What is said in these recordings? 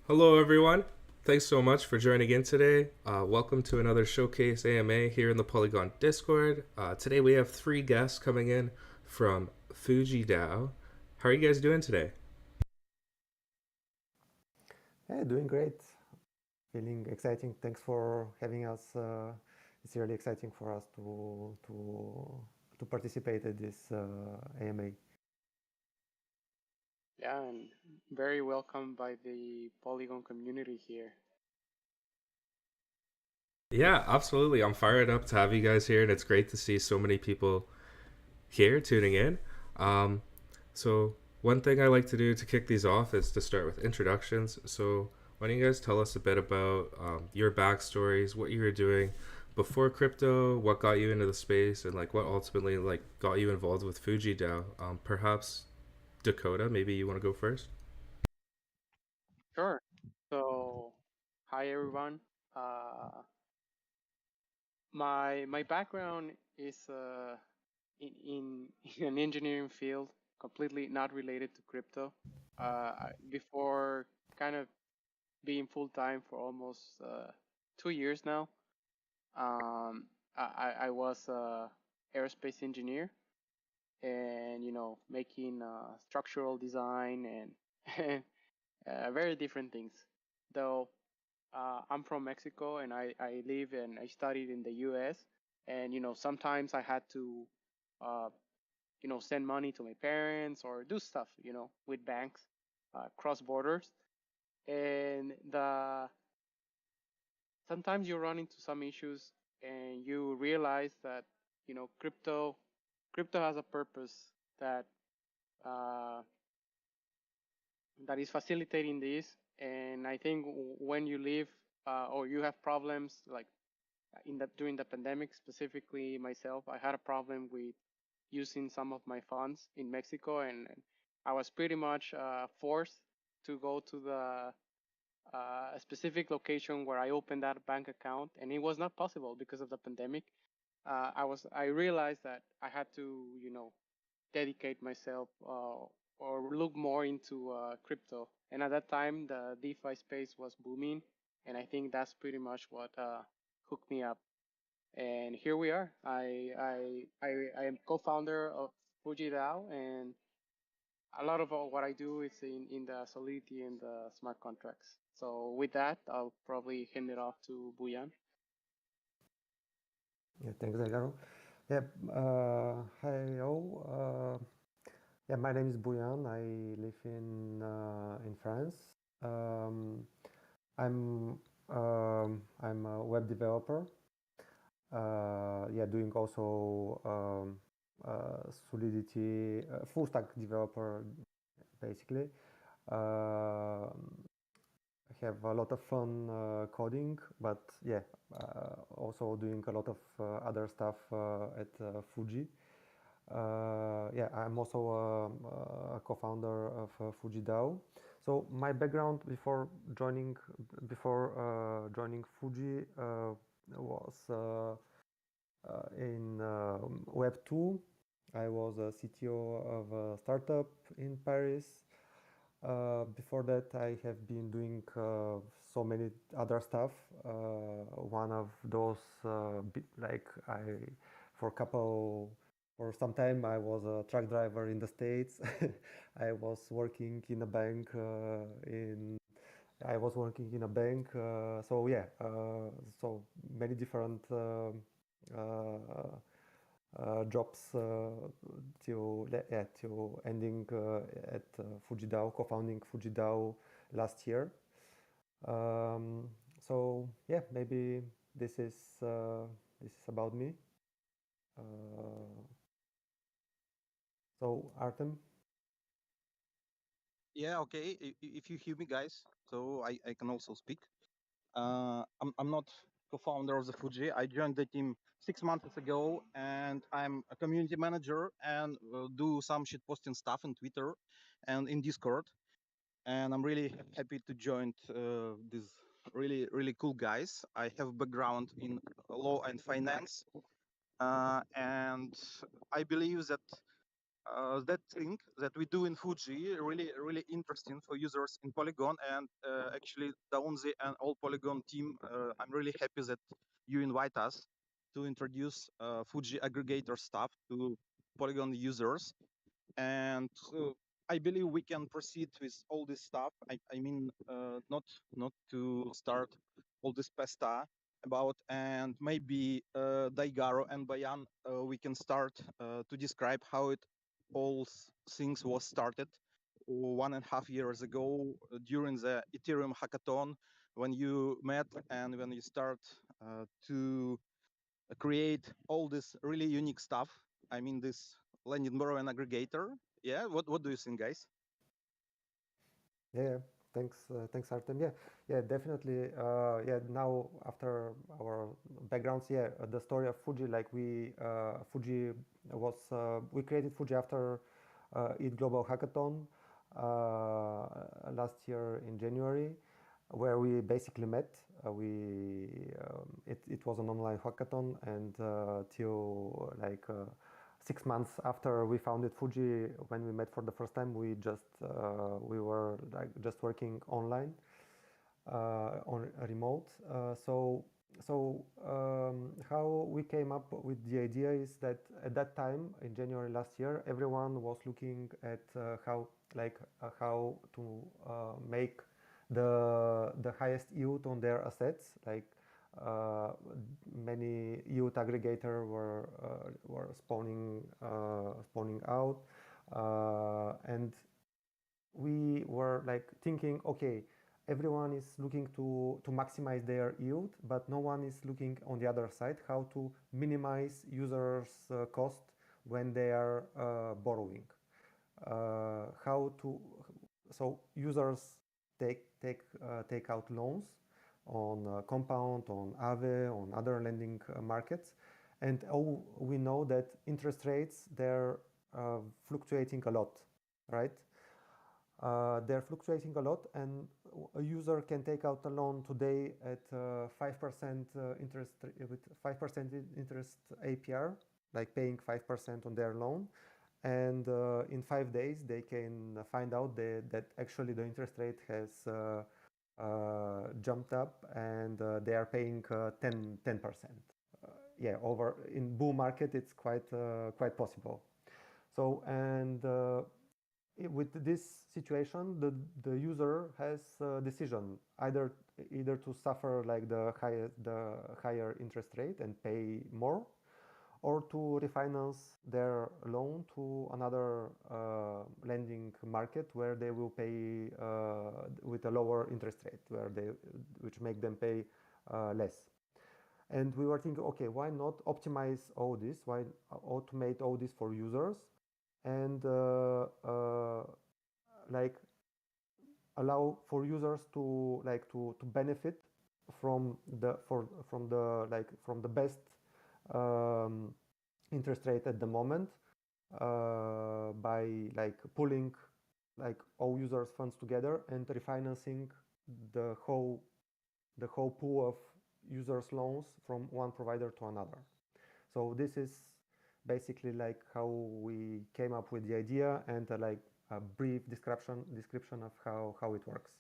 Hello, everyone. Thanks so much for joining in today. Welcome to another Showcase AMA here in the Polygon Discord. Today we have three guests coming in from FujiDAO. How are you guys doing today? Yeah, doing great. Feeling exciting. Thanks for having us. It's really exciting for us to participate in this AMA. Yeah, and very welcome by the Polygon community here. Yeah, absolutely. I'm fired up to have you guys here, and it's great to see so many people here tuning in. Um, so, one thing I like to do to kick these off is to start with introductions. So, why don't you guys tell us a bit about your backstories, what you were doing before crypto, what got you into the space, and like what ultimately like got you involved with FujiDAO? Perhaps Dakota, maybe you want to go first. Sure. So, hi everyone. Uh, my background is in in an engineering field, completely not related to crypto. Before kind of being full time for almost 2 years now, um, I was a aerospace engineer, and making structural design and very different things. Though I'm from Mexico and I live and I studied in the US, and sometimes I had to uh, send money to my parents or do stuff with banks cross borders, and the sometimes you run into some issues and you realize that crypto has a purpose that uh, that is facilitating this. And I think when you live or you have problems like during the pandemic, specifically myself, I had a problem with using some of my funds in Mexico, and I was pretty much forced to go to the a specific location where I opened that bank account, and it was not possible because of the pandemic. I realized that I had to dedicate myself or look more into crypto. And at that time, the DeFi space was booming, and I think that's pretty much what hooked me up. And here we are. I am co-founder of FujiDAO, and a lot of what I do is in the Solidity and the smart contracts. So with that, I'll probably hand it off to Buyan. Yeah, thanks, Alvaro. Yeah, hi all. Yeah, my name is Bouyan. I live in France. Um, I'm a web developer. Yeah, doing also Solidity full stack developer basically. I have a lot of fun coding, but yeah, also doing a lot of other stuff at Fuji. Yeah, I'm also a co-founder of FujiDAO. So my background before joining Fuji was in Web 2. I was a CTO of a startup in Paris. Before that, I have been doing so many other stuff. One of those, like for a couple, for some time, I was a truck driver in the States. I was working in a bank I was working in a bank. So yeah, so many different jobs till ending at FujiDAO, co-founding FujiDAO last year. So yeah, maybe this is this is about me. Uh, so Artem. Yeah, okay. If you hear me, guys, so I can also speak. I'm not co-founder of the Fuji. I joined the team 6 months ago, and I'm a community manager and do some shit posting stuff in Twitter and in Discord. And I'm really happy to join these really cool guys. I have background in law and finance, and I believe that that thing that we do in Fuji really interesting for users in Polygon, and actually Daunzi and all Polygon team, I'm really happy that you invite us to introduce Fuji aggregator stuff to Polygon users. And I believe we can proceed with all this stuff. I mean, not to start all this pesta about, and maybe Daigaro and Bayan, we can start to describe how it all things was started 1.5 years ago during the Ethereum hackathon, when you met and when you start to create all this really unique stuff. I mean, this landing borrow and aggregator. Yeah, what do you think, guys? Yeah, thanks, Artem. Yeah, definitely. Yeah, now after our backgrounds, yeah, the story of Fuji, like Fuji was, we created Fuji after ETH Global Hackathon last year in January, where we basically met. It was an online hackathon, and till 6 months after we founded Fuji, when we met for the first time, we were like just working online on remote. How we came up with the idea is that at that time in January last year, everyone was looking at how to make the highest yield on their assets. Uh, Many yield aggregator were spawning out, and we were like thinking, okay, everyone is looking to maximize their yield, but no one is looking on the other side how to minimize users' cost when they are borrowing. How to So users take out loans on Compound, on Aave, on other lending markets, and we know that interest rates, they're fluctuating a lot, right? They're fluctuating a lot, and a user can take out a loan today at 5% interest, with 5% interest APR, like paying 5% on their loan, and in 5 days they can find out that actually the interest rate has jumped up, and they are paying 10%. Yeah, over in bull market it's quite possible. So, and with this situation, the user has a decision, either to suffer like the higher interest rate and pay more, or to refinance their loan to another lending market where they will pay with a lower interest rate, which make them pay less. And we were thinking, okay, why not optimize all this? Why automate all this for users, and like allow for users to benefit from the best interest rate at the moment, by pulling all users' funds together and refinancing the whole pool of users' loans from one provider to another. So this is basically like how we came up with the idea, and a brief description of how it works.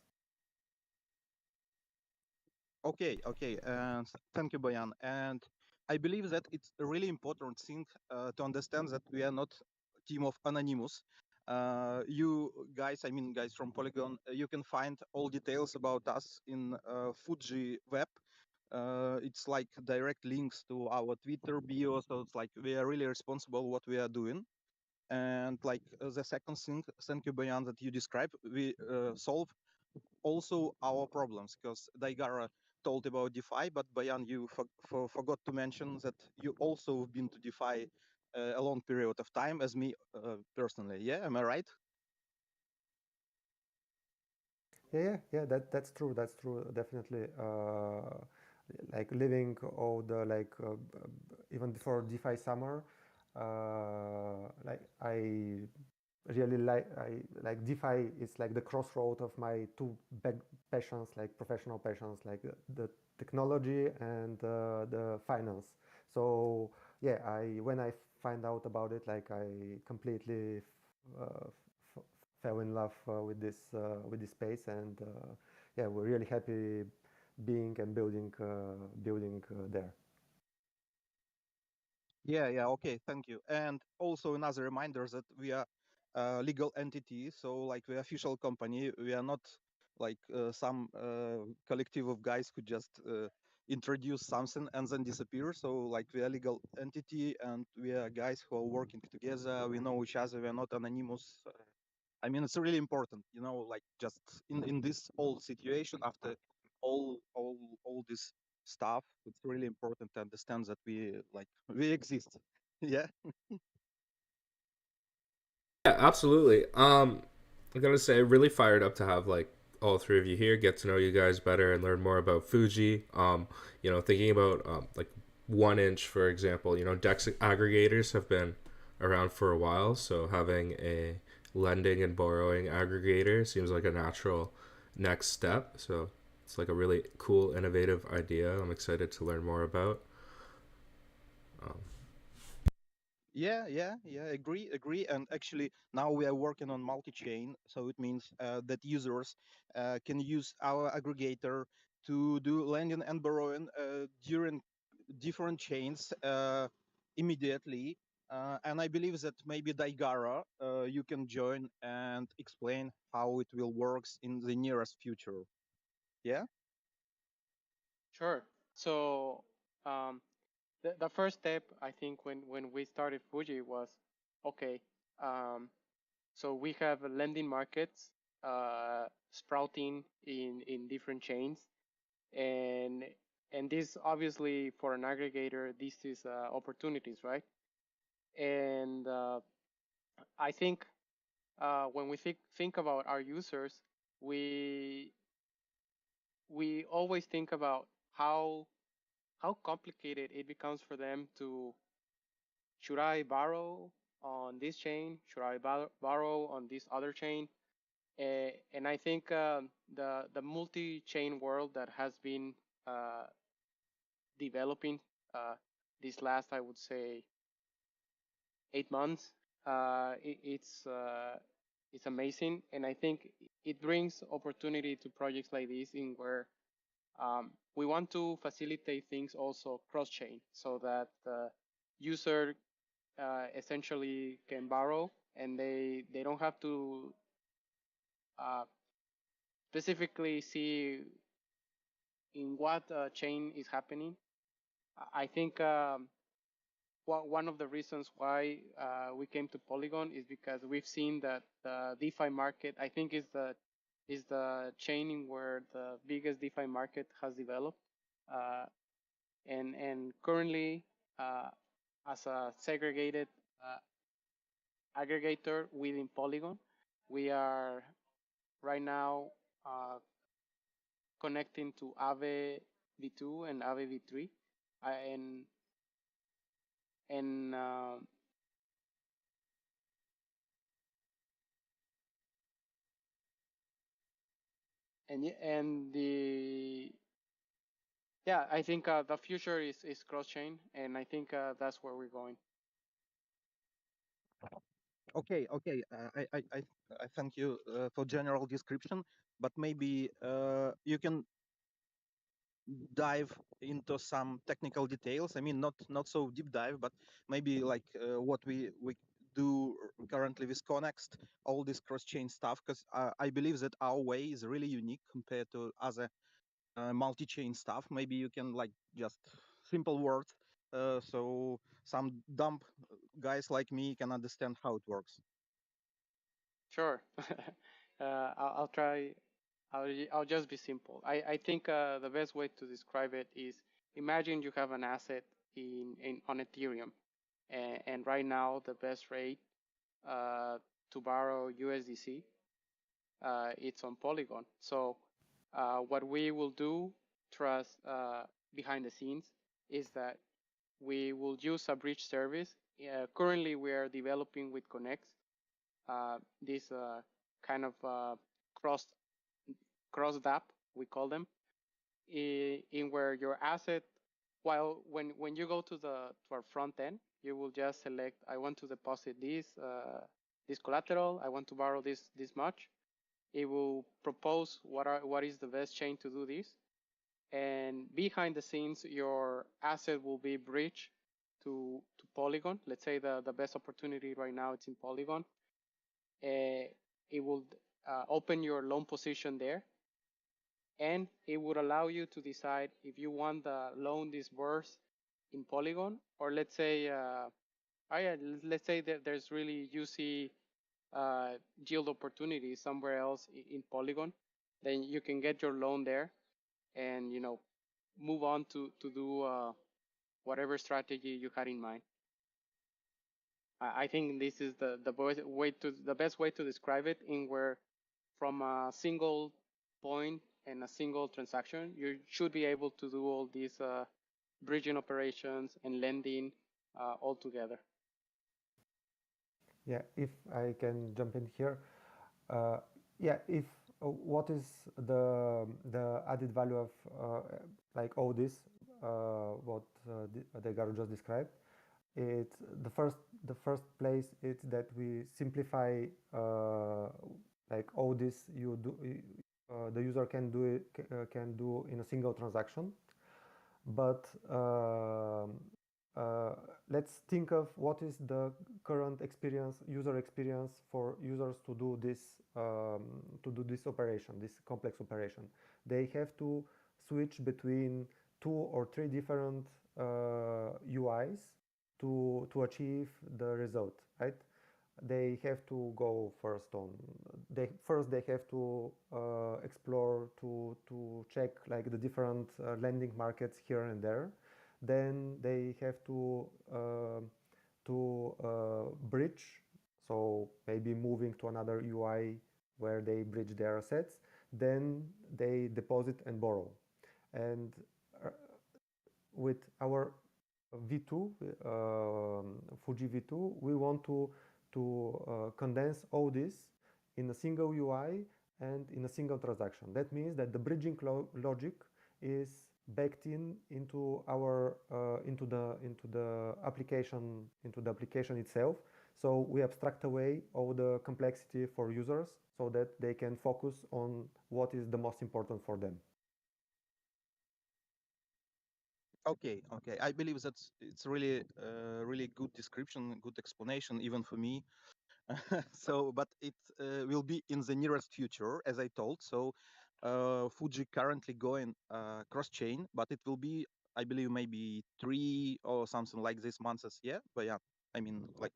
Okay, and thank you, Bayan. And I believe that it's a really important thing to understand that we are not a team of anonymous. You guys, I mean guys from Polygon, you can find all details about us in Fuji web. It's like direct links to our Twitter bio, so it's like we are really responsible what we are doing. And like the second thing, thank you, Bayan, that you described, we solve also our problems, because Daigara told about DeFi, but Bayan, you forgot to mention that you also have been to DeFi a long period of time, as me personally. Yeah, am I right? Yeah. That's true. Definitely. Like living all the even before DeFi summer, I really like DeFi is like the crossroad of my two big passions, like professional passions, like the technology and the finance. So yeah, when I find out about it, like I completely fell in love with this space, and yeah, we're really happy being and building there. Yeah, okay, thank you. And also another reminder that we are a legal entity, so like we are official company. We are not like some collective of guys who just introduce something and then disappear. So like we are legal entity, and we are guys who are working together. We know each other. We are not anonymous. I mean, it's really important, you know, like just in this whole situation after all this stuff, it's really important to understand that we exist. Yeah. Yeah, absolutely. I gotta say, really fired up to have like all three of you here, get to know you guys better, and learn more about Fuji. Thinking about like 1inch, for example. Dex aggregators have been around for a while, so having a lending and borrowing aggregator seems like a natural next step. So it's like a really cool, innovative idea. I'm excited to learn more about. Um, Yeah. Agree. And actually, now we are working on multi-chain, so it means that users can use our aggregator to do lending and borrowing during different chains immediately. And I believe that maybe Daigara, you can join and explain how it will works in the nearest future. Yeah. Sure. So um, the first step, I think, when we started Fuji was, okay, um, so we have lending markets sprouting in different chains, and this obviously for an aggregator, this is opportunities, right? And I think when we think about our users, we we always think about how complicated it becomes for them to, should I borrow on this chain? Should I borrow on this other chain? And I think the multi-chain world that has been uh, developing this last, I would say, 8 months, it's amazing, and I think it brings opportunity to projects like this in where we want to facilitate things also cross-chain, so that the user essentially can borrow, and they don't have to uh, specifically see in what chain is happening. I think one of the reasons why we came to Polygon is because we've seen that the DeFi market, I think, is the chain in where the biggest DeFi market has developed, uh, and currently as a segregated aggregator within Polygon, we are right now connecting to Aave v2 and Aave v3, and and uh, and the yeah, I think the future is cross chain, and I think that's where we're going. Okay. I thank you for general description, but maybe you can dive into some technical details. I mean, not so deep dive, but maybe like what we do currently with Connext, all this cross-chain stuff, because I believe that our way is really unique compared to other multi-chain stuff. Maybe you can like just simple words, so some dumb guys like me can understand how it works. Sure. I'll try. I'll just be simple. I think the best way to describe it is, imagine you have an asset in on Ethereum, and right now the best rate to borrow USDC it's on Polygon. So what we will do, trust behind the scenes, is that we will use a bridge service. Currently, we are developing with Connect this kind of cross DApp, we call them, in where your asset while when you go to our front end, you will just select, I want to deposit this collateral, I want to borrow this much. It will propose what is the best chain to do this, and behind the scenes, your asset will be bridged to Polygon. Let's say the best opportunity right now it's in Polygon. It will open your loan position there, and it would allow you to decide if you want the loan disbursed in Polygon, or let's say let's say that there's really juicy yield opportunities somewhere else in Polygon, then you can get your loan there, and move on to do whatever strategy you had in mind. I think this is the best way to describe it, in where from a single point and a single transaction, you should be able to do all these bridging operations and lending all together. Yeah, if I can jump in here. Yeah, if what is the added value of like all this what Edgar just described? It's the first place it's that we simplify like all this the user can do in a single transaction. But let's think of what is the current user experience for users to do this operation, this complex operation. They have to switch between 2 or 3 different UIs to achieve the result, right? They have to go first they have to explore to check like the different lending markets here and there. Then they have to bridge, so maybe moving to another UI where they bridge their assets. Then they deposit and borrow. And with our V2, Fuji V2, we want to condense all this in a single UI and in a single transaction. That means that the bridging logic is backed into our into the application itself. So we abstract away all the complexity for users so that they can focus on what is the most important for them. Okay, I believe that's it's really really good description, good explanation, even for me. So, but it will be in the nearest future, as I told. So, Fuji currently going cross-chain, but it will be, I believe, maybe 3 or something like this months. Yeah, but yeah, I mean, like.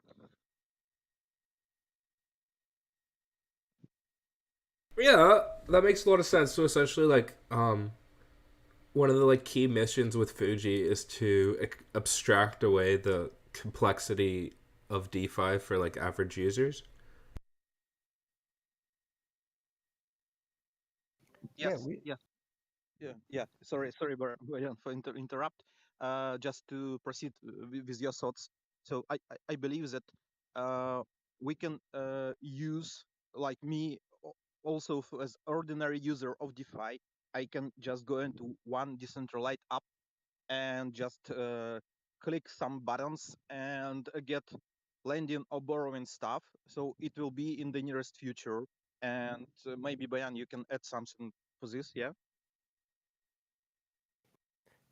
Yeah, that makes a lot of sense. So essentially, like, one of the like key missions with Fuji is to abstract away the complexity of DeFi for like average users. Yeah, Yes, yes. Yeah. Sorry, Brian, for interrupt. Just to proceed with your thoughts. So I believe that we can use, like me, also as ordinary user of DeFi. I can just go into one decentralized app and just click some buttons and get lending or borrowing stuff. So it will be in the nearest future. And maybe Bayan, you can add something for this. Yeah.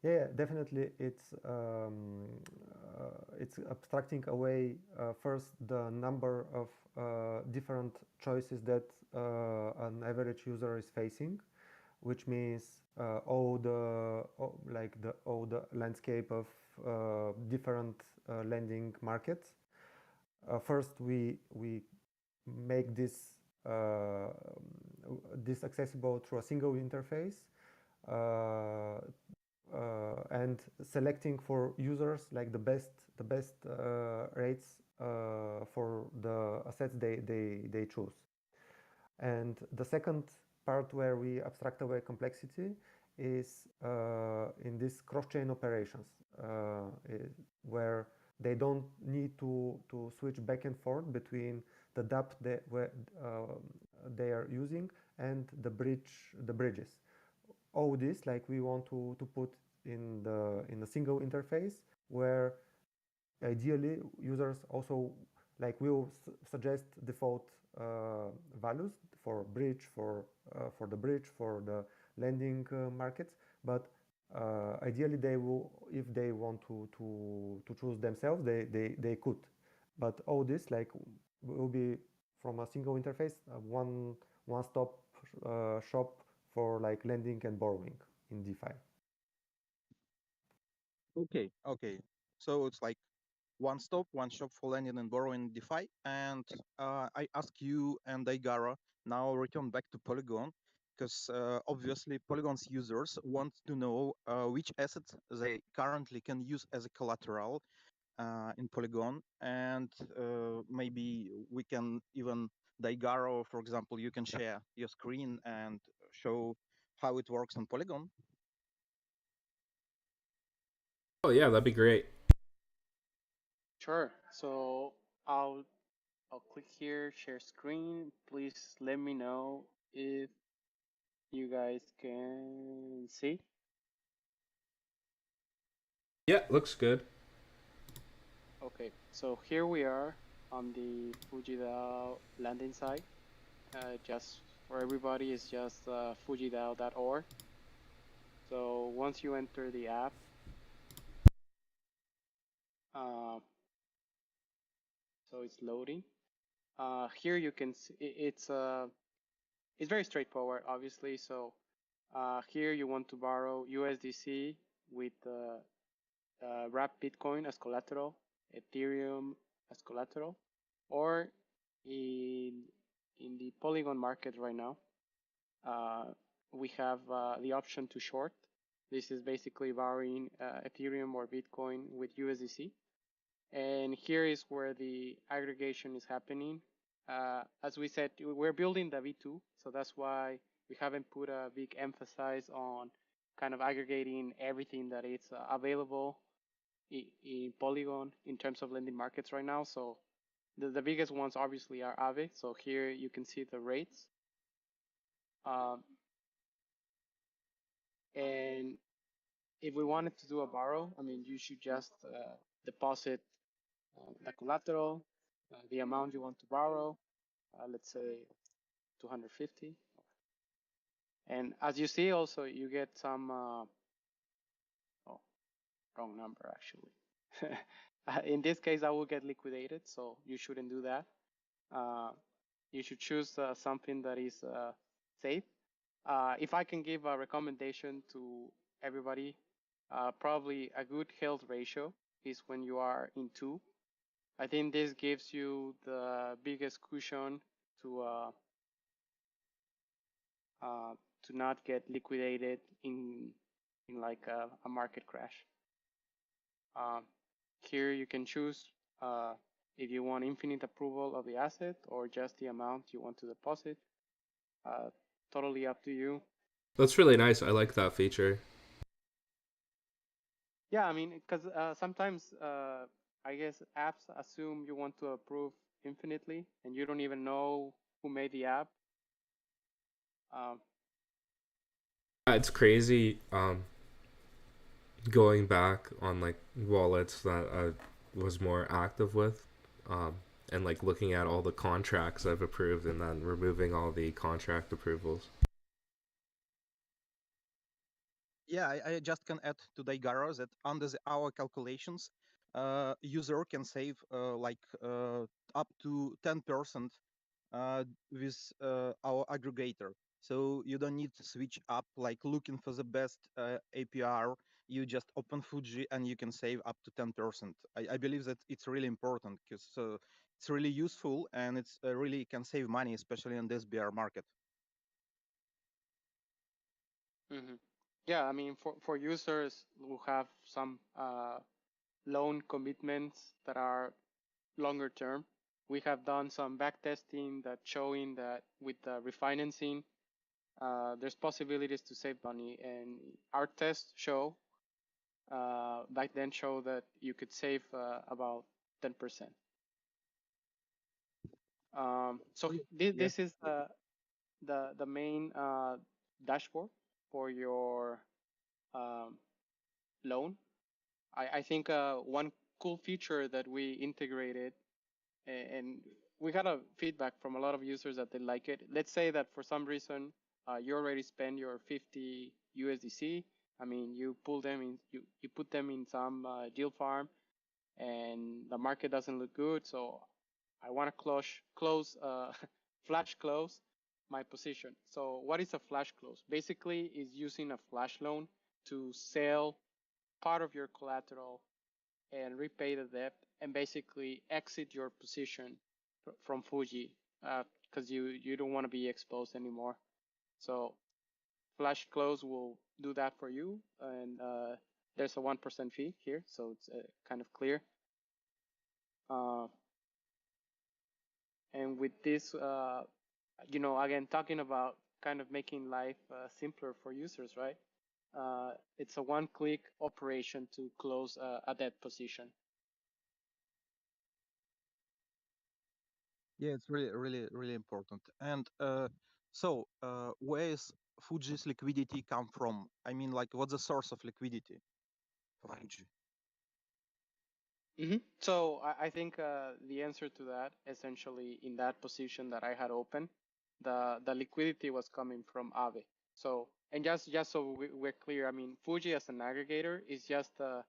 Yeah, definitely. It's abstracting away first the number of different choices that an average user is facing, which means all the landscape of different lending markets. First, we make this accessible through a single interface. And selecting for users like the best rates for the assets they choose. And the second part where we abstract away complexity is in these cross-chain operations, where they don't need to switch back and forth between the dApp they are using and the bridges. All this, like, we want to put in the single interface, where ideally users also like will suggest default values for bridge, for the bridge, for the lending markets, but ideally they will, if they want to choose themselves, they could, but all this like will be from a single interface, one stop shop for like lending and borrowing in DeFi. Okay. So it's like one stop, one shop for lending and borrowing DeFi. And I ask you and Aigara now return back to Polygon, because obviously Polygon's users want to know which assets they currently can use as a collateral in Polygon, and maybe we can even Daigaro, for example, you can share your screen and show how it works on Polygon. Oh yeah, that'd be great. Sure. So I'll click here, share screen. Please let me know if you guys can see. Yeah, looks good. Okay, so here we are on the FujiDAO landing site. Just for everybody, it's just fujidao.org. So once you enter the app, so it's loading. Here you can see it's very straightforward, obviously. So here you want to borrow USDC with wrapped Bitcoin as collateral, Ethereum as collateral, or in the Polygon market right now, we have the option to short. This is basically borrowing Ethereum or Bitcoin with USDC. And here is where the aggregation is happening. As we said, we're building the V2, so that's why we haven't put a big emphasis on kind of aggregating everything that is available in Polygon in terms of lending markets right now. So the biggest ones obviously are Aave. So here you can see the rates. And if we wanted to do a borrow, I mean, you should just deposit the collateral, the amount you want to borrow, let's say 250. And as you see, also you get some, oh, wrong number actually. In this case, I will get liquidated, so you shouldn't do that. You should choose something that is safe. If I can give a recommendation to everybody, probably a good health ratio is when you are in 2. I think this gives you the biggest cushion to not get liquidated in like a market crash. Here you can choose if you want infinite approval of the asset or just the amount you want to deposit. Totally up to you. That's really nice. I like that feature. Yeah, I mean, because sometimes I guess apps assume you want to approve infinitely, and you don't even know who made the app. It's crazy. Going back on like wallets that I was more active with, and like looking at all the contracts I've approved and then removing all the contract approvals. Yeah, I just can add to Daigaro that under our calculations, user can save up to 10% with our aggregator. So you don't need to switch up like looking for the best APR. You just open Fuji and you can save up to 10%. I believe that it's really important because it's really useful and it's really can save money, especially in this bear market. Mm-hmm. Yeah, I mean, for users who have some loan commitments that are longer term, we have done some back testing that showing that with the refinancing, there's possibilities to save money. And our tests show, back then show that you could save about 10%. So this is the main dashboard for your loan. I think one cool feature that we integrated, and we got a feedback from a lot of users that they like it. Let's say that for some reason you already spend your 50 USDC. I mean, you pull them in, you put them in some deal farm, and the market doesn't look good. So I want to close flash close my position. So what is a flash close? Basically, is using a flash loan to sell part of your collateral and repay the debt and basically exit your position from Fuji because you don't want to be exposed anymore. So Flash Close will do that for you, and there's a 1% fee here, so it's kind of clear. And with this, again, talking about kind of making life simpler for users, right? It's a one-click operation to close a debt position. Yeah, it's really, really, really important. And where is Fuji's liquidity come from? I mean, like, what's the source of liquidity for Fuji? So I think the answer to that, essentially, in that position that I had open, the liquidity was coming from Aave. So, and just so we're clear, I mean, Fuji as an aggregator is just a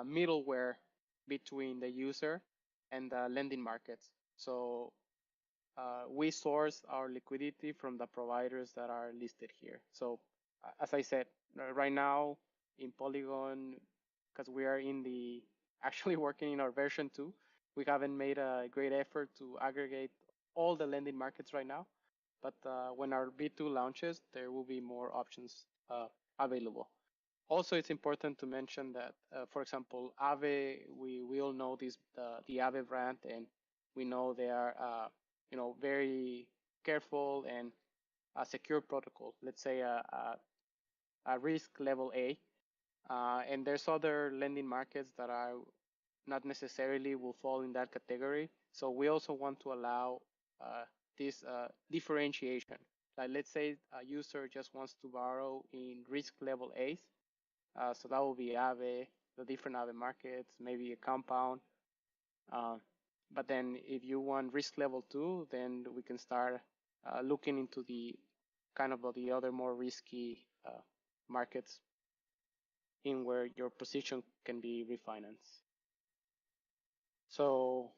middleware between the user and the lending markets. So we source our liquidity from the providers that are listed here. So as I said, right now in Polygon, because we are in the actually working in our version 2, we haven't made a great effort to aggregate all the lending markets right now. But when our V2 launches, there will be more options available. Also, it's important to mention that, for example, Aave, we all know the Aave brand, and we know they are very careful and a secure protocol. Let's say a risk level A, and there's other lending markets that are not necessarily will fall in that category. So we also want to allow this differentiation. Like let's say a user just wants to borrow in risk level A's. So that will be Aave, the different Aave markets, maybe a compound. But then if you want risk level 2, then we can start looking into the kind of the other more risky markets in where your position can be refinanced. So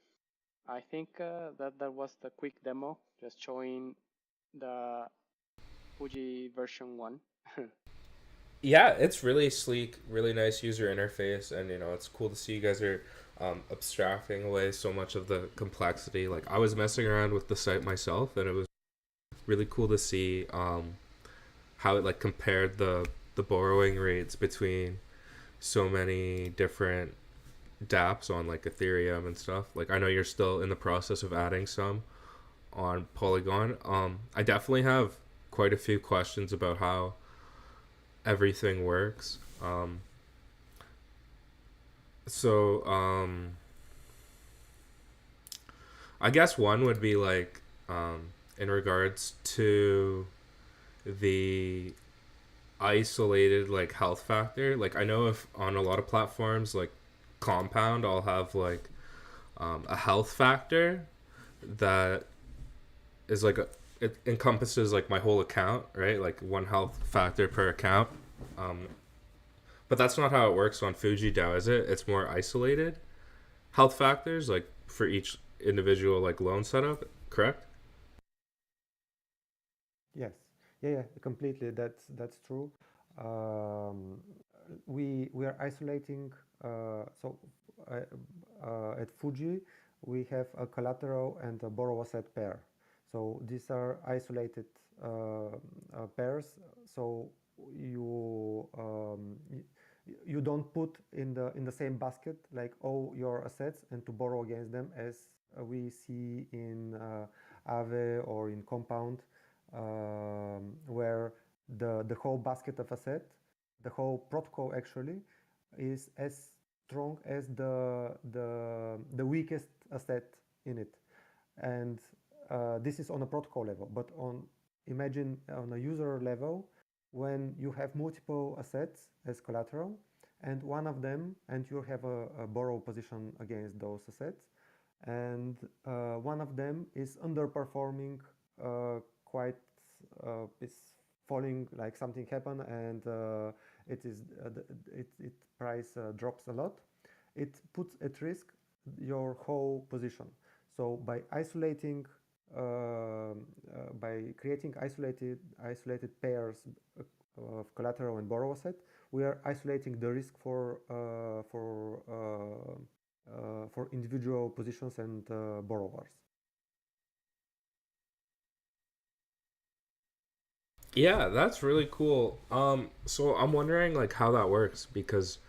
I think that was the quick demo, just showing the Fuji version 1. Yeah, it's really sleek, really nice user interface, and it's cool to see you guys are abstracting away so much of the complexity. Like I was messing around with the site myself, and it was really cool to see how it like compared the borrowing rates between so many different dApps on like Ethereum and stuff. Like I know you're still in the process of adding some on Polygon. I definitely have quite a few questions about how everything works. I guess one would be like in regards to the isolated like health factor. Like I know if on a lot of platforms like Compound, I'll have like a health factor that is like it encompasses like my whole account, right? Like one health factor per account. But that's not how it works on FujiDAO, is it? It's more isolated health factors like for each individual like loan setup, correct? Yes, yeah, completely. That's true. We are isolating. At Fuji, we have a collateral and a borrow asset pair. So these are isolated pairs. So you you don't put in the same basket like all your assets and to borrow against them as we see in Aave or in Compound, where the whole basket of asset, the whole protocol actually is as strong as the weakest asset in it, and this is on a protocol level. But imagine on a user level, when you have multiple assets as collateral, and you have a borrow position against those assets, and one of them is underperforming quite, is falling, like something happened, and it price drops a lot. It puts at risk your whole position. So by isolating, by creating isolated pairs of collateral and borrow asset, we are isolating the risk for individual positions and borrowers. Yeah, that's really cool. So I'm wondering like how that works, because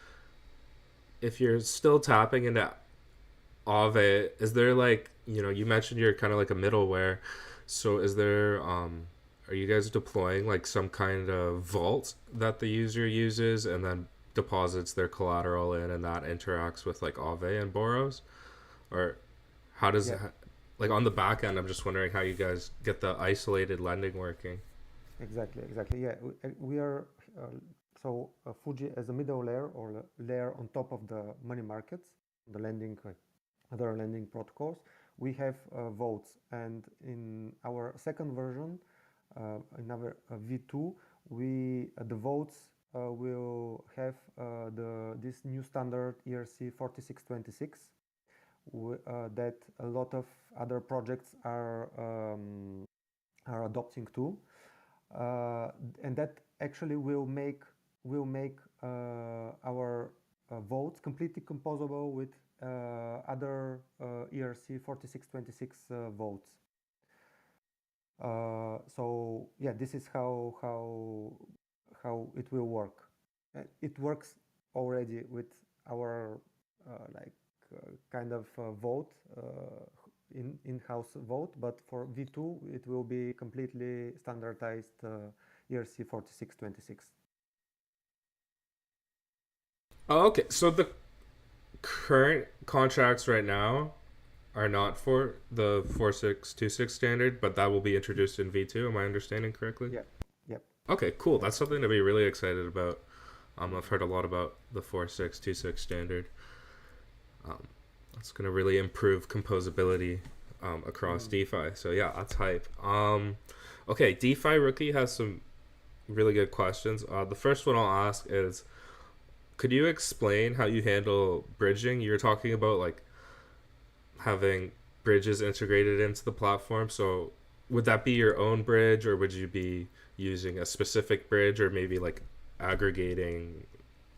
if you're still tapping into Aave, is there like, you mentioned you're kind of like a middleware. So is there are you guys deploying like some kind of vault that the user uses and then deposits their collateral in, and that interacts with like Aave and borrows? Or how does Yeah, it like on the back end, I'm just wondering how you guys get the isolated lending working. exactly. Yeah, we are Fuji as a middle layer, or layer on top of the money markets, the lending, other lending protocols. We have votes, and in our second version, in our V2, the votes will have this new standard ERC 4626, that a lot of other projects are adopting too, and that actually will make our votes completely composable with other ERC 4626 votes. So yeah, this is how it will work. It works already with our like kind of vote, in-house vote, but for V2 it will be completely standardized ERC 4626. Oh, okay. So the current contracts right now are not for the 4626 standard, but that will be introduced in V2. Am I understanding correctly? Yeah, yep. Okay, cool. That's something to be really excited about. I've heard a lot about the 4626 standard. Um, that's going to really improve composability across DeFi. So yeah, that's hype. Okay, DeFi Rookie has some really good questions. The first one I'll ask is, could you explain how you handle bridging? You were talking about like having bridges integrated into the platform. So would that be your own bridge, or would you be using a specific bridge, or maybe like aggregating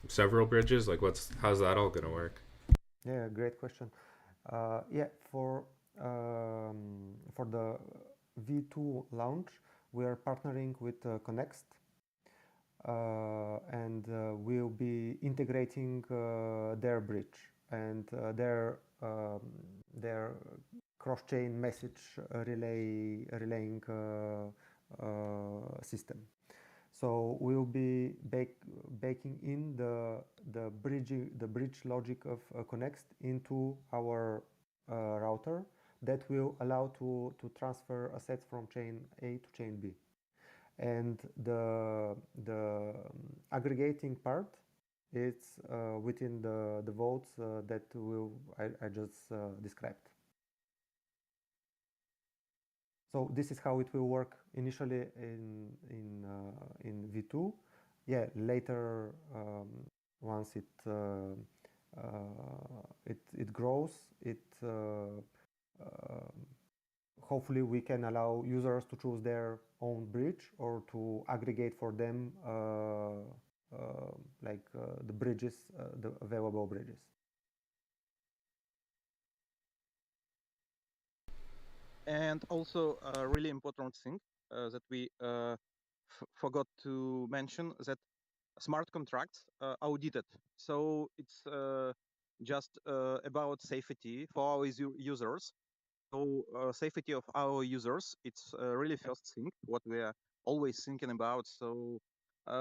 several bridges? Like how's that all gonna work? Yeah, great question. Yeah, for the V2 launch, we are partnering with Connext, and we'll be integrating their bridge and their cross-chain message relaying system. So we'll be baking in the bridge logic of Connext into our router, that will allow to transfer assets from chain A to chain B, and the aggregating part, it's within the votes that I just described. So this is how it will work initially in V2. Yeah, later, once it grows, hopefully we can allow users to choose their own bridge, or to aggregate for them the bridges, the available bridges. And also a really important thing that we forgot to mention, that smart contracts audited. So it's just about safety for our users. So safety of our users, it's really first thing what we are always thinking about. So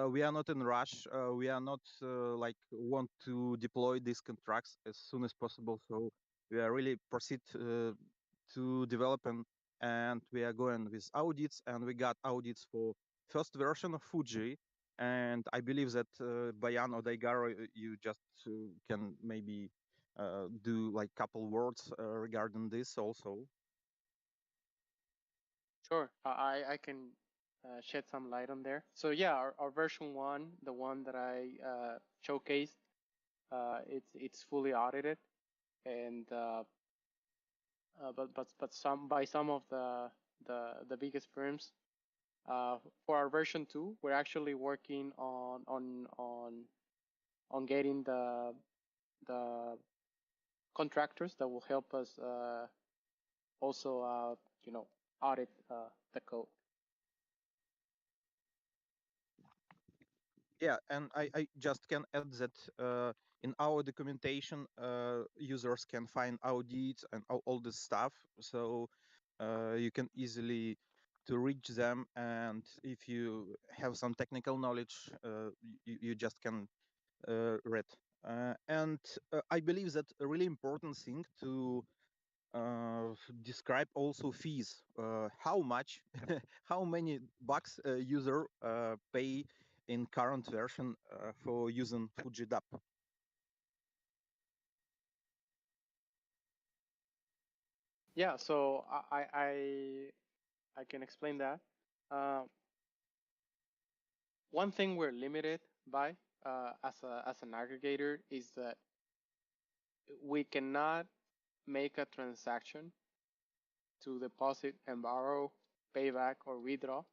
we are not in rush. We are not like want to deploy these contracts as soon as possible. So we are really proceed to develop and we are going with audits, and we got audits for first version of Fuji. And I believe that Bayan or Daigaro, you just can maybe do like couple words regarding this also. Sure, I can shed some light on there. So yeah, our version one, the one that I showcased, it's fully audited, and but some of the biggest firms. For our version two, we're actually working on getting the contractors that will help us also audit the code. Yeah, and I just can add that in our documentation, users can find audits and all this stuff. So you can easily to reach them. And if you have some technical knowledge, you just can read. And I believe that a really important thing to describe also fees. How much, how many bucks a user pay in current version for using FujiDAO? Yeah, so I can explain that. One thing we're limited by as an aggregator is that we cannot make a transaction to deposit and borrow, payback, or withdraw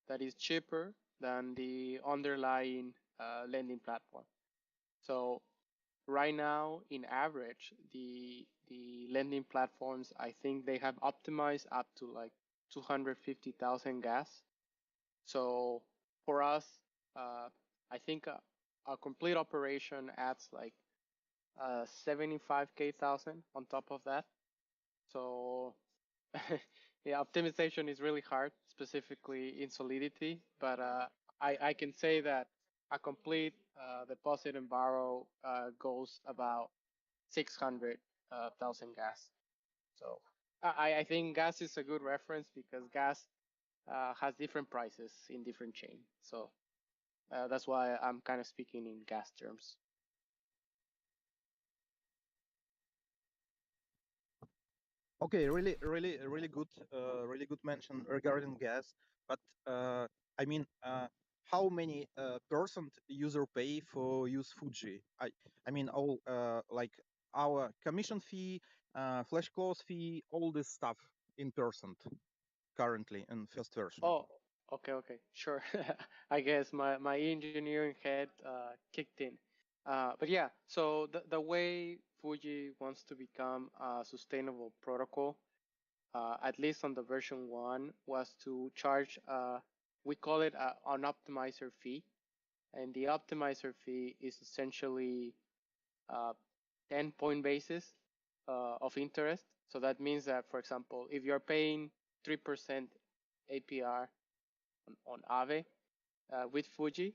that is cheaper than the underlying lending platform. So right now, in average, the lending platforms, I think they have optimized up to like 250,000 gas. So for us, I think a complete operation adds like 75K thousand on top of that. So yeah, optimization is really hard, specifically in Solidity. But I can say that a complete deposit and borrow goes about 600,000 gas. So I think gas is a good reference because gas has different prices in different chain. So that's why I'm kind of speaking in gas terms. Okay, really good mention regarding gas. But I mean, how many percent user pay for use Fuji? I mean, all like our commission fee, flash close fee, all this stuff in percent currently in first version. Oh, okay, sure. I guess my engineering head kicked in. But yeah, so the way Fuji wants to become a sustainable protocol, at least on the version one, was to charge, we call it an optimizer fee. And the optimizer fee is essentially 10-point basis of interest. So that means that, for example, if you're paying 3% APR on Aave with Fuji,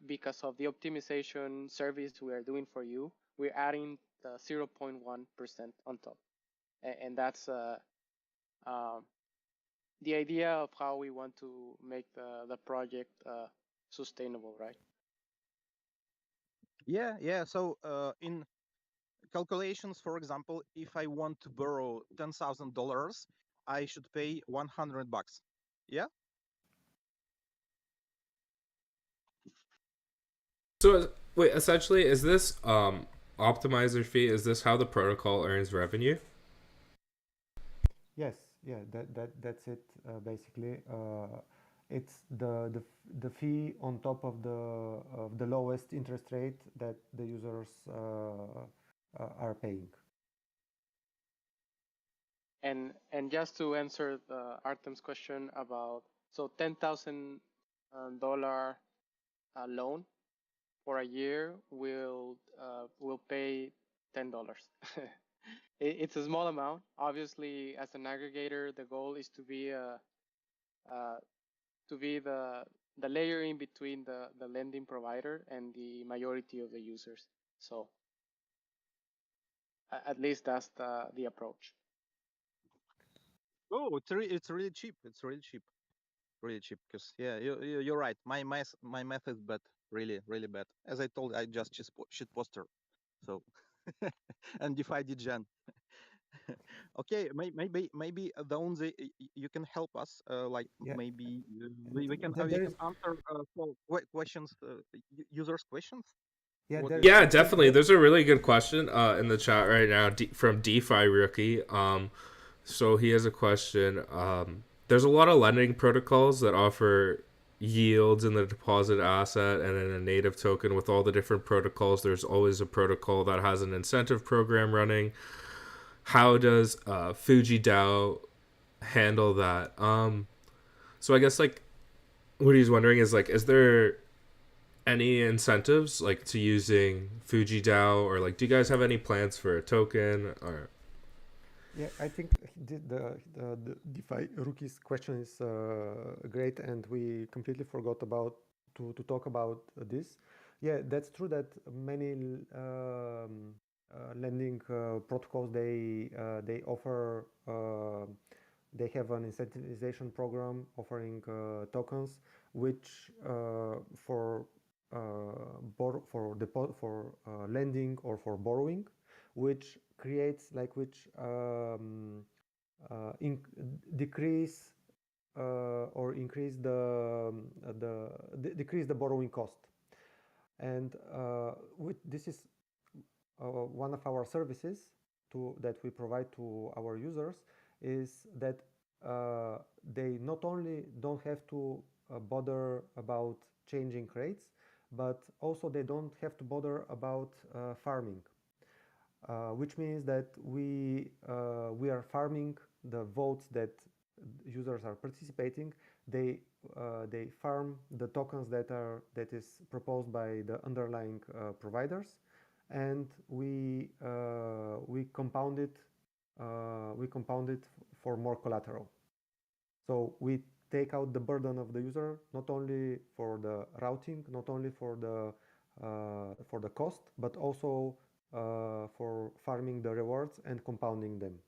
because of the optimization service we are doing for you, we're adding the 0.1% on top. And that's the idea of how we want to make the project sustainable, right? Yeah. So in calculations, for example, if I want to borrow $10,000, I should pay $100. Yeah. So wait, essentially, is this optimizer fee? Is this how the protocol earns revenue? Yes, yeah, that's it. Basically, it's the fee on top of the lowest interest rate that the users are paying. And just to answer Artem's question about, so $10,000 loan for a year will pay $10. It's a small amount. Obviously, as an aggregator, the goal is to be the layer in between the lending provider and the majority of the users. So at least that's the approach. Oh, it's really cheap. It's really cheap. really cheap. Because yeah, you're right. My math is bad, really bad. As I told, I just shit poster. So and DeFi degen. Okay, maybe the only you can help us. Like Yeah, maybe we there can is answer for questions, users' questions. yeah What do there you Yeah, think? definitely. There's a really good question in the chat right now from DeFi Rookie. So he has a question. There's a lot of lending protocols that offer yields in the deposit asset and in a native token. With all the different protocols, there's always a protocol that has an incentive program running. How does FujiDAO handle that? So I guess like what he's wondering is like, is there any incentives like to using FujiDAO, or like do you guys have any plans for a token or? Yeah, I think the DeFi rookie's question is great, and we completely forgot about to talk about this. Yeah, that's true that many lending protocols they offer they have an incentivization program offering tokens, which for lending or for borrowing, which creates like which in, decrease or increase decrease the borrowing cost. And this is one of our services that we provide to our users, is that they not only don't have to bother about changing rates, but also they don't have to bother about farming, which means that we are farming the votes that users are participating. They farm the tokens that is proposed by the underlying providers, and we compound it for more collateral. So we take out the burden of the user, not only for the routing, not only for the cost, but also for farming the rewards and compounding them.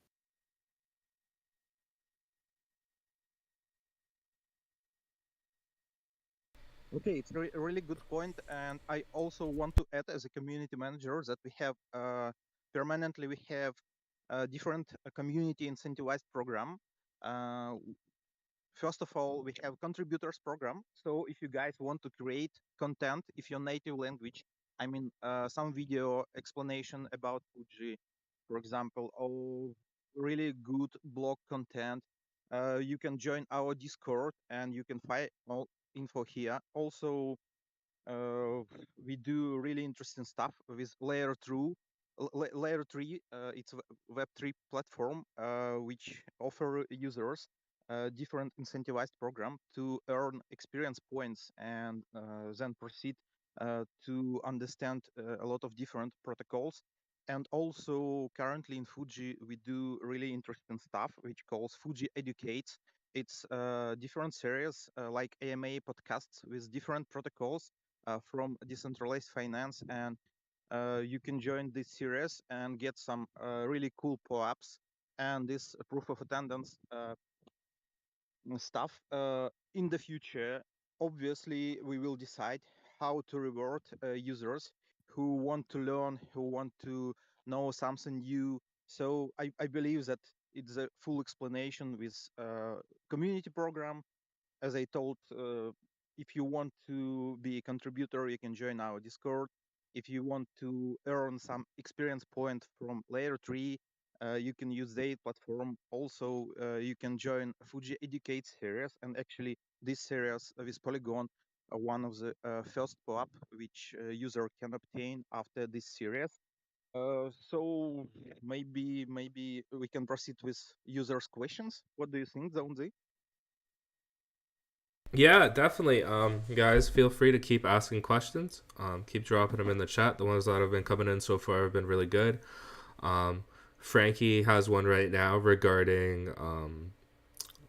Okay, it's a really good point, and I also want to add as a community manager that we have permanently we have a different community incentivized program. Uh, First of all, we have contributors program. So if you guys want to create content, if your native language, I mean, some video explanation about Fuji, for example, or really good blog content, you can join our Discord and you can find all info here. Also, uh, we do really interesting stuff with Layer 3, it's a Web3 platform which offer users different incentivized program to earn experience points and then proceed to understand a lot of different protocols. And also currently in Fuji, we do really interesting stuff, which calls Fuji Educates. It's different series like AMA podcasts with different protocols from decentralized finance, and you can join this series and get some really cool pull-ups and this proof of attendance stuff. In the future, obviously, we will decide how to reward users who want to learn, who want to know something new. So I believe that it's a full explanation with community program. As I told, if you want to be a contributor, you can join our Discord. If you want to earn some experience point from Layer 3, you can use their platform. Also, you can join Fuji Educate series. And actually, this series with Polygon are one of the first pop-up which user can obtain after this series. So maybe we can proceed with users' questions. What do you think, Zaunzi? Yeah, definitely. Guys, feel free to keep asking questions. Keep dropping them in the chat. The ones that have been coming in so far have been really good. Um, Frankie has one right now regarding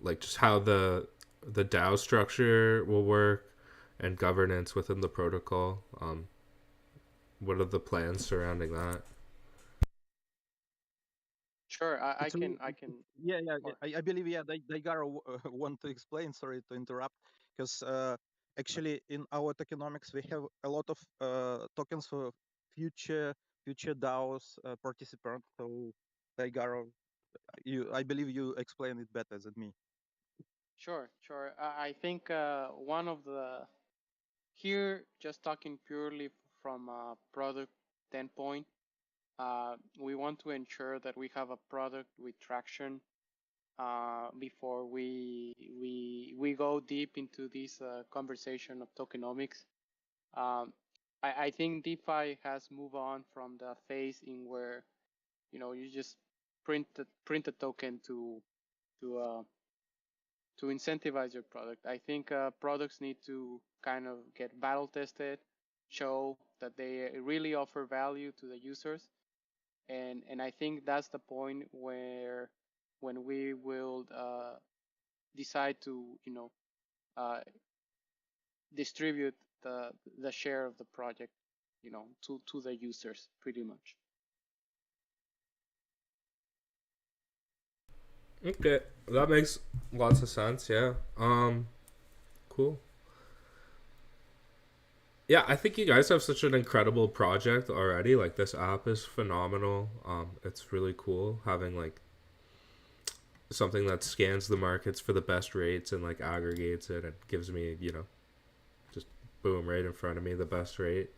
like just how the DAO structure will work and governance within the protocol. What are the plans surrounding that? Sure, I It's can really, yeah, yeah, yeah. or I believe, yeah, they gotta want to explain. Sorry to interrupt, because actually in our tokenomics we have a lot of tokens for future future DAOs participants. So they gotta I believe you explain it better than me. sure, sure. I think one of the here, just talking purely from a product standpoint, we want to ensure that we have a product with traction before we go deep into this conversation of tokenomics. Um, I think DeFi has moved on from the phase in where you just print a token to to incentivize your product. I think products need to kind of get battle tested, show that they really offer value to the users, and I think that's the point where when we will decide to uh, distribute the share of the project to the users pretty much. Okay, that makes lots of sense. Yeah. Cool. Yeah, I think you guys have such an incredible project already. Like this app is phenomenal. It's really cool having like something that scans the markets for the best rates and like aggregates it and gives me, just boom right in front of me the best rate.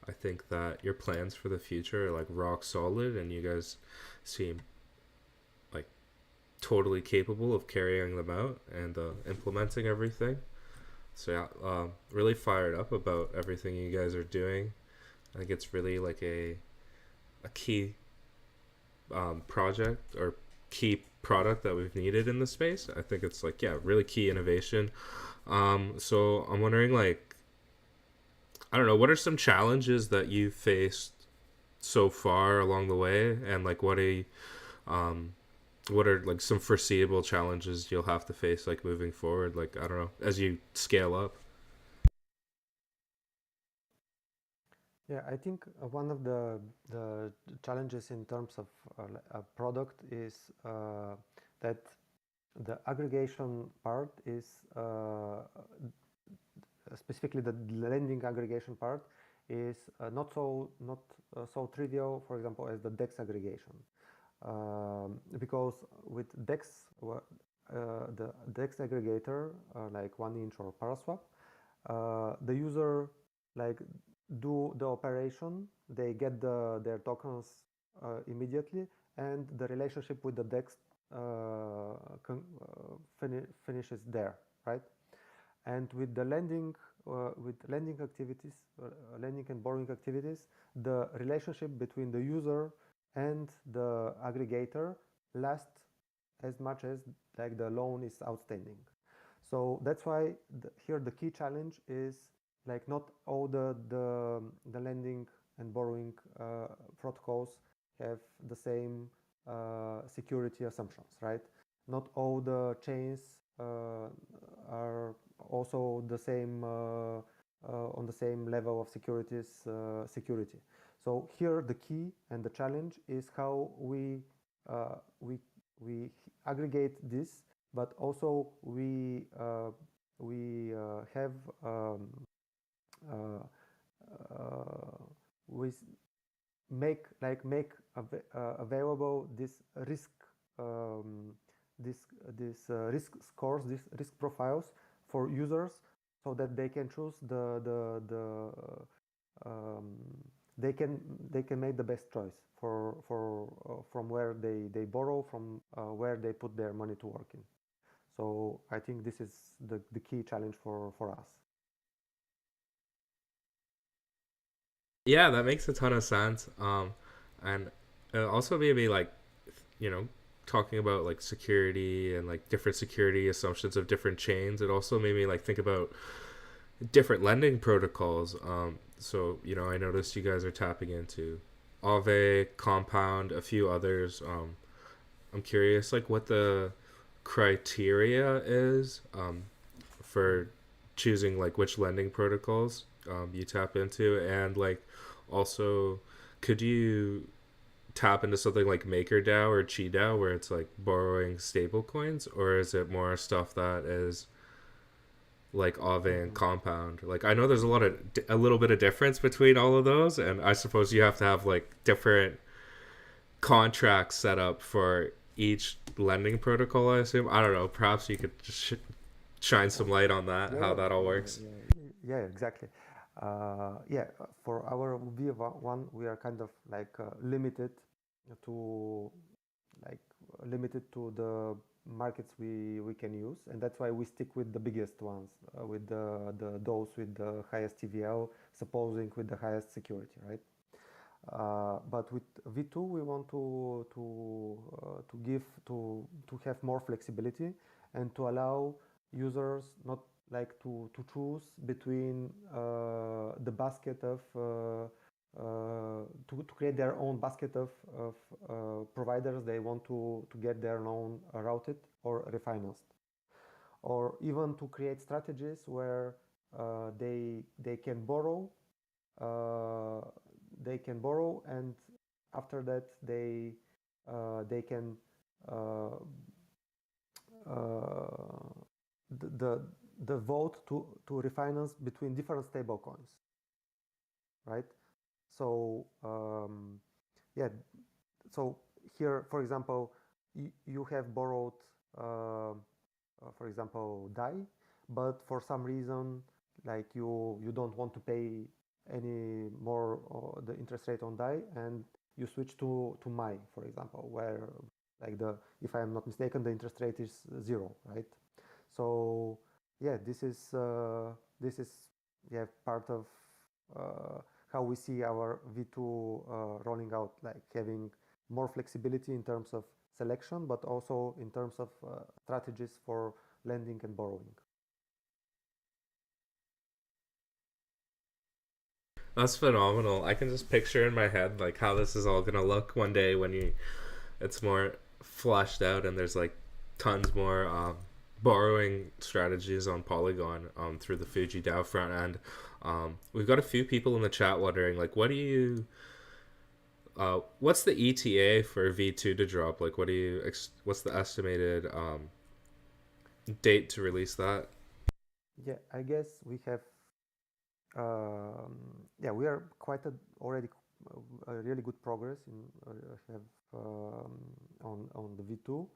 I think that your plans for the future are like rock solid, and you guys seem like totally capable of carrying them out and implementing everything. So yeah, really fired up about everything you guys are doing. I think it's really like a key project or key product that we've needed in the space. I think it's like, yeah, really key innovation. So I'm wondering, like, I don't know, what are some challenges that you faced so far along the way, and like um what are like some foreseeable challenges you'll have to face like moving forward, like I don't know, as you scale up. Yeah, I think one of the challenges in terms of a product is that the aggregation part is specifically the lending aggregation part is not so trivial, for example, as the DEX aggregation, because with DEX, the DEX aggregator, like 1inch or Paraswap, the user like do the operation, they get their tokens immediately, and the relationship with the DEX finishes there, right? And with the lending activities, lending and borrowing activities, the relationship between the user and the aggregator lasts as much as like the loan is outstanding. So that's why here the key challenge is like not all the lending and borrowing protocols have the same security assumptions, right? Not all the chains are also the same on the same level of security. So here the key and the challenge is how we aggregate this, but also we have uh, we make available this risk um, this risk scores, these risk profiles for users, so that they can choose um, they can make the best choice for from where they borrow, from where they put their money to work in. So I think this is the key challenge for us. Yeah, that makes a ton of sense. And also maybe like, you know, talking about like security and like different security assumptions of different chains. It also made me like think about different lending protocols. So I noticed you guys are tapping into Aave, Compound, a few others. I'm curious like what the criteria is for choosing like which lending protocols you tap into, and like also could you tap into something like MakerDAO or ChiDAO where it's like borrowing stable coins, or is it more stuff that is like Aave and Compound? Like I know there's a little bit of difference between all of those, and I suppose you have to have like different contracts set up for each lending protocol, I assume. I don't know. Perhaps you could just shine some light on that, how that all works. Yeah, exactly. For our V1, we are kind of like to like limited to the markets we can use, and that's why we stick with the biggest ones, with those with the highest TVL, supposing with the highest security, right? But with V2, we want to have more flexibility and to allow users not like to choose between the basket of to create their own basket of providers they want to get their loan routed or refinanced, or even to create strategies where they can borrow and after that they can the vote to refinance between different stable coins, right? So so here, for example, you have borrowed for example DAI, but for some reason like you don't want to pay any more the interest rate on DAI, and you switch to MAI, for example, where like if I am not mistaken, the interest rate is 0, right? So yeah, this is part of how we see our V2 rolling out, like having more flexibility in terms of selection, but also in terms of strategies for lending and borrowing. That's phenomenal. I can just picture in my head like how this is all gonna look one day when it's more fleshed out and there's like tons more borrowing strategies on Polygon through the FujiDAO front end. We've got a few people in the chat wondering like what's the ETA for V2 to drop? Like what's the estimated date to release that? Yeah, I guess we have we are already a really good progress in have on the V2,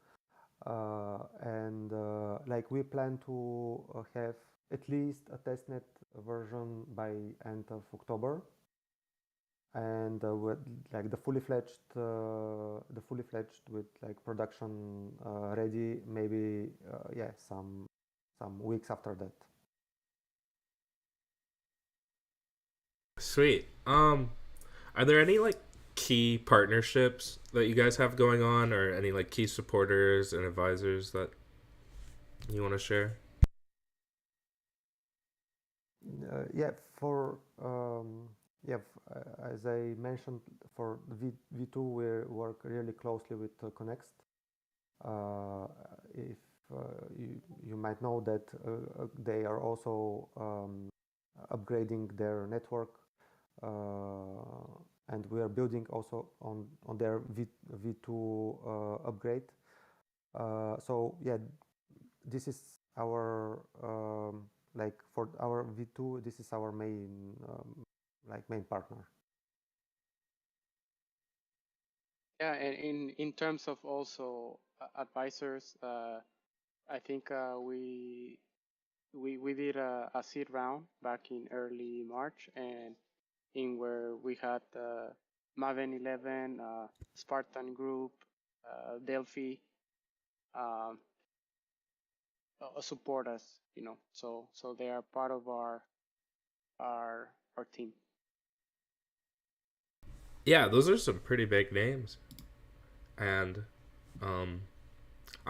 and like we plan to have at least a testnet version by end of October, and with like the fully fledged with like production ready maybe some weeks after that. Sweet. Are there any like key partnerships that you guys have going on, or any like key supporters and advisors that you want to share? As I mentioned, for V2 we work really closely with Connext. If you might know that they are also upgrading their network, and we are building also on their V2 upgrade. So yeah, this is our like for our V2, this is our main main partner. Yeah, and in terms of also advisors, I think we did a seed round back in early March, and in where we had Maven 11, Spartan Group, Delphi support us, you know. So they are part of our team. Yeah, those are some pretty big names, and I'm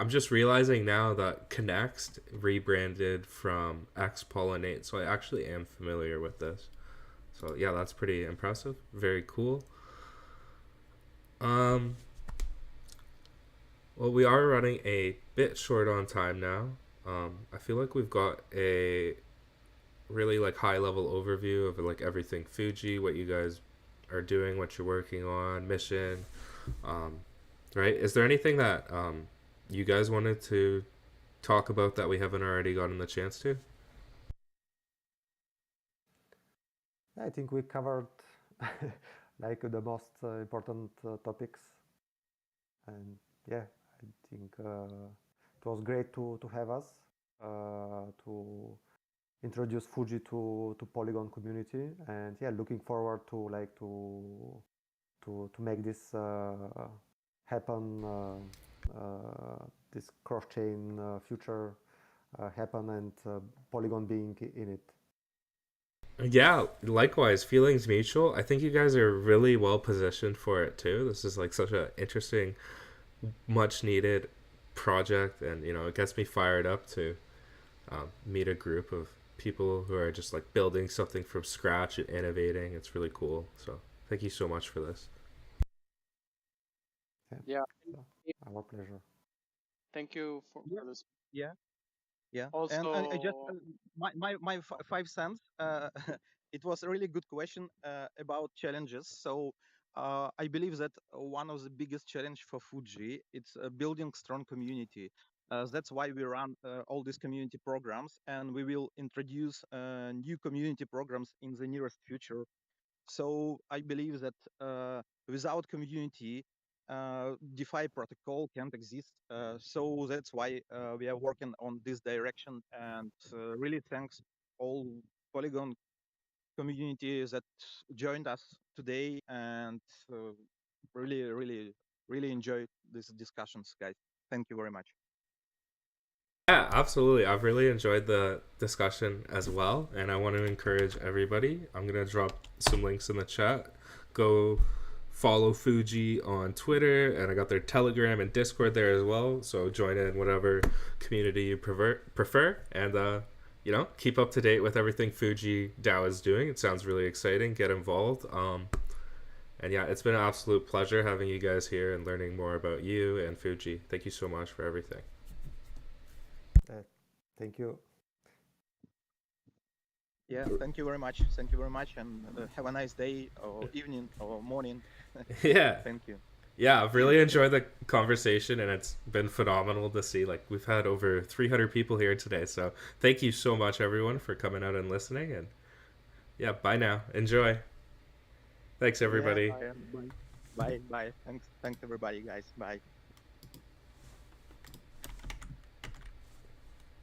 just realizing now that Connext rebranded from X-Pollinate, so I actually am familiar with this. So yeah, that's pretty impressive. Very cool. Well, we are running a bit short on time now. I feel like we've got a really like high level overview of like everything Fuji, what you guys are doing, what you're working on, mission, Right? Is there anything that you guys wanted to talk about that we haven't already gotten the chance to? I think we covered like the most important topics, and yeah, I think it was great to have us to introduce Fuji to Polygon community, and yeah, looking forward to like to make this happen, this cross-chain future happen, and Polygon being in it. Yeah, likewise, feelings mutual. I think you guys are really well positioned for it too. This is like such an interesting, much needed project, and it gets me fired up to meet a group of people who are just like building something from scratch and innovating. It's really cool. So thank you so much for this. Yeah. Our pleasure. Thank you Yeah, for this. yeah, yeah. And I just Also, my 5 cents. It was a really good question about challenges. So I believe that one of the biggest challenge for Fuji it's building strong community. That's why we run all these community programs, and we will introduce new community programs in the nearest future. So I believe that without community, DeFi protocol can't exist. So that's why we are working on this direction. And really thanks all Polygon community that joined us today, and really, really, really enjoyed these discussions, guys. Thank you very much. Yeah, absolutely. I've really enjoyed the discussion as well, and I want to encourage everybody. I'm gonna drop some links in the chat. Go follow Fuji on Twitter, and I got their Telegram and Discord there as well. So join in whatever community you prefer, and keep up to date with everything Fuji DAO is doing. It sounds really exciting. Get involved. And yeah, it's been an absolute pleasure having you guys here and learning more about you and Fuji. Thank you so much for everything. Thank you. Yeah, thank you very much. Thank you very much, and have a nice day or evening or morning. Yeah. Thank you. Yeah, I've really enjoyed the conversation, and it's been phenomenal to see. Like, we've had over 300 people here today, so thank you so much, everyone, for coming out and listening. And yeah, bye now. Enjoy. Thanks, everybody. Yeah, bye. Bye. Bye. Thanks, everybody, guys. Bye.